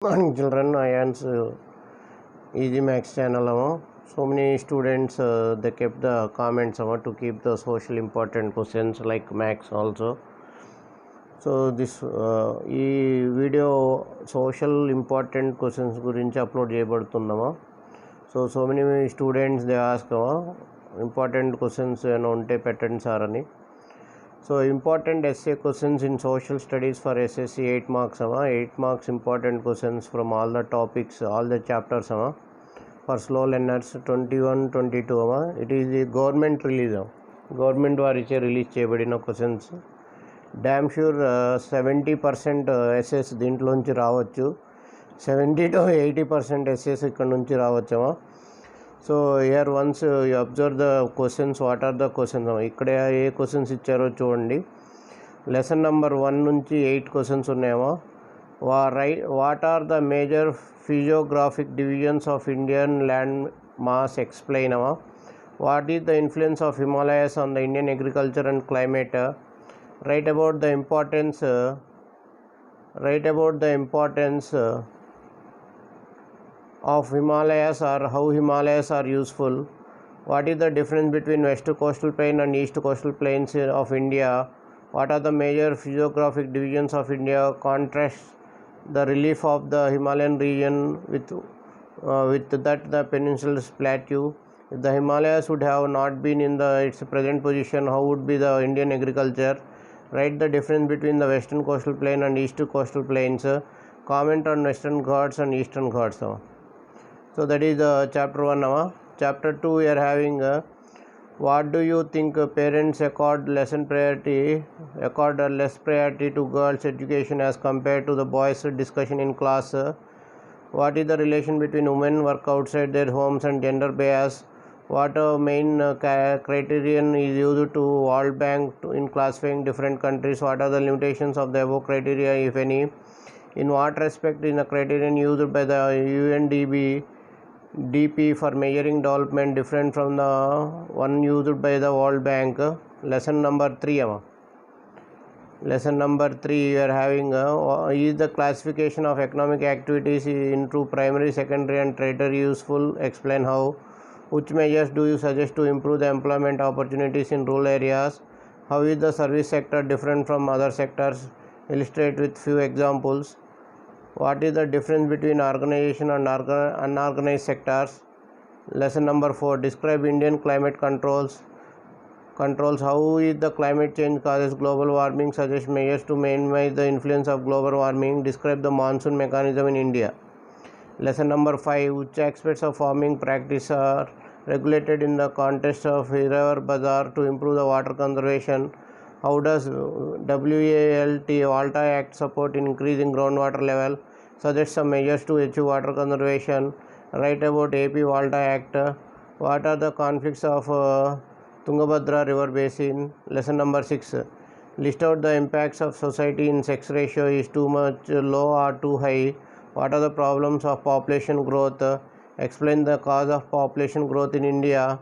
Morning children, AyaansEasyMath channel. So many students they kept the comments to keep the social important questions like max also. So this video social important questions gurinchi upload cheyabadutunnama. So many students they ask important questions unte pettandi sir ani. So important essay questions in social studies for SSC 8 marks 8 marks important questions from all the topics, all the chapters for slow learners 21 22 it is the government release government వారిచే release చేయబడిన questions damn sure 70% ఎస్ఎస్ దీంట్లోంచి రావచ్చు 70 to 80% ఎస్ఎస్ ఇక్కడ నుంచి రావచ్చమా. So here once you observe the questions, what are the questions ఇక్కడ ఏ క్వశ్చన్స్ ఇచ్చారో చూడండి. లెసన్ నెంబర్ 1 నుంచి 8 క్వశ్చన్స్ ఉన్నాయేమో. What are the major physiographic divisions of Indian land mass explain what is the influence of Himalayas on the Indian agriculture and climate, right about the importance of Himalayas or how Himalayas are useful, what is the difference between west coastal plain and east coastal plains of India, what are the major physiographic divisions of India, contrast the relief of the Himalayan region with that the peninsular plateau, if the Himalayas would have not been in its present position, how would be the Indian agriculture, write the difference between the western coastal plain and east coastal plains, comment on western Ghats and eastern Ghats. So that is chapter 1 Chapter 2 we are having what do you think parents accord less priority to girls education as compared to the boys discussion in class, what is the relation between women work outside their homes and gender bias, what main criterion is used to World Bank in classifying different countries, what are the limitations of the above criteria if any, in what respect is the criterion used by the UNDP for measuring development different from the one used by the World Bank. Lesson number 3 we are having is the classification of economic activities into primary, secondary and tertiary useful, explain how, which measures do you suggest to improve the employment opportunities in rural areas, how is the service sector different from other sectors, illustrate with few examples, what is the difference between organization and unorganized sectors. Lesson number 4 describe Indian climate controls, how is the climate change causes global warming, suggest measures to minimize the influence of global warming, describe the monsoon mechanism in India. Lesson number 5 which aspects of farming practice are regulated in the context of river bazaar to improve the water conservation, how does WALT Act support in increasing groundwater level, suggest some measures to achieve water conservation, write about AP WALT Act, what are the conflicts of Tungabhadra river basin. Lesson number 6 list out the impacts of society in sex ratio is too much low or too high, what are the problems of population growth, explain the cause of population growth in India.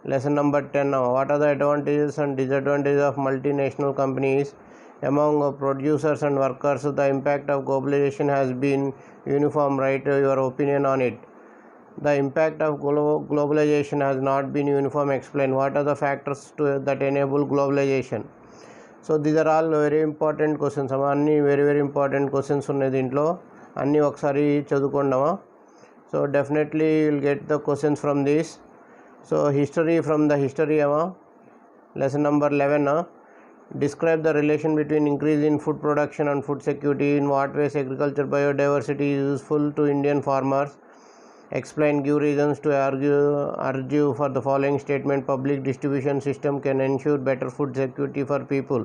Lesson number 10 what are the advantages and disadvantages of multinational companies among producers and workers, the impact of globalization has been uniform, write your opinion on it. The impact of globalization has not been uniform, explain what are the factors that enable globalization. So these are all very important questions అన్ని very important questions ఉన్నాయి దీంట్లో, అన్నీ ఒకసారి చదువుకోండమా. So definitely will get the questions from this. So history from the history lesson number 11 describe the relation between increase in food production and food security, in what ways agriculture biodiversity is useful to Indian farmers, explain, give reasons to argue for the following statement, public distribution system can ensure better food security for people,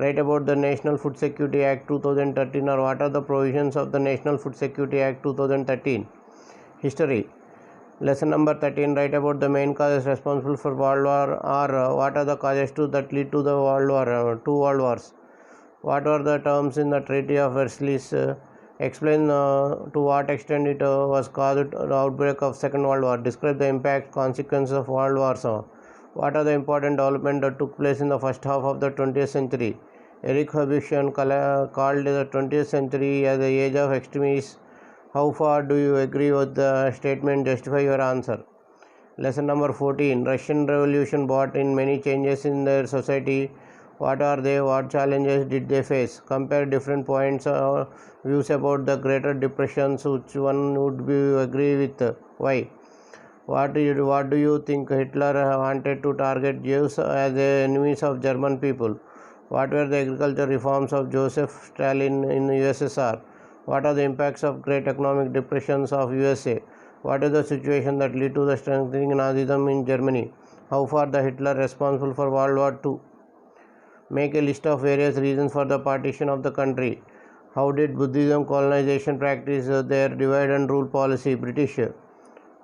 write about the National Food Security Act 2013 or what are the provisions of the National Food Security Act 2013. History. Lesson number 13 write about the main causes responsible for world war or what are the causes that lead to the two world wars, what were the terms in the Treaty of Versailles, explain to what extent it was caused the outbreak of Second World War, describe the impact consequences of world wars, what are the important developments that took place in the first half of the 20th century. Eric Hobsbawm called the 20th century as the age of extremes How far do you agree with the statement? Justify your answer. Lesson number 14. Russian Revolution brought in many changes in their society. What are they? What challenges did they face? Compare different points or views about the Greater Depressions. Which one would you agree with? Why? What do you think Hitler wanted to target Jews as the enemies of German people? What were the agriculture reforms of Joseph Stalin in USSR? What are the impacts of Great Economic Depressions of USA? What is the situation that led to the strengthening Nazism in Germany? How far the Hitler responsible for World War II? Make a list of various reasons for the partition of the country. How did Buddhism colonization practice their divide and rule policy? British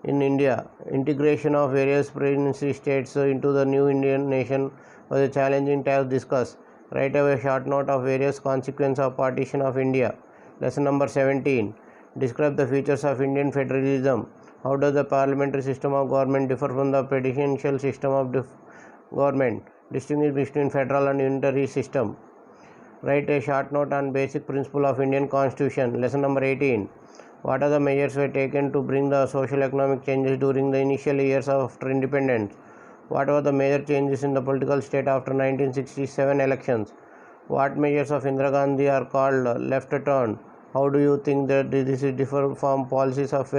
in India. Integration of various presidency states into the new Indian nation was a challenging task. Discuss. Write a short note of various consequences of partition of India. Lesson number 17. Describe the features of Indian federalism. How does the parliamentary system of government differ from the presidential system of government? Distinguish between federal and unitary system. Write a short note on basic principle of Indian Constitution. Lesson number 18. What are the measures were taken to bring the social economic changes during the initial years after independence? What were the major changes in the political state after 1967 elections? What measures of Indira Gandhi are called left turn? How do you think that this is different from policies of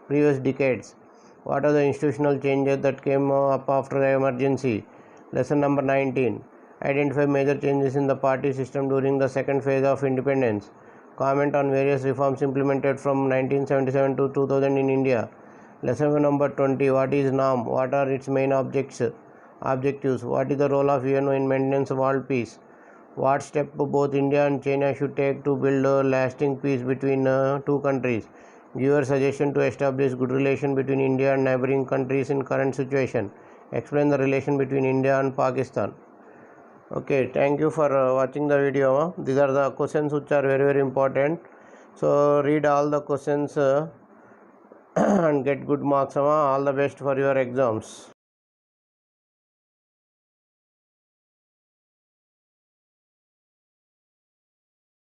previous decades? What are the institutional changes that came up after the emergency? Lesson number 19. Identify major changes in the party system during the second phase of independence. Comment on various reforms implemented from 1977 to 2000 in India. Lesson number 20. What is NAM? What are its main objectives? What is the role of UNO in maintenance of world peace? What step both India and China should take to build a lasting peace between two countries? Give your suggestion to establish good relation between India and neighboring countries in current situation. Explain the relation between India and Pakistan. Okay, thank you for watching the video. These are the questions which are very important. So read all the questions and get good marks. All the best for your exams.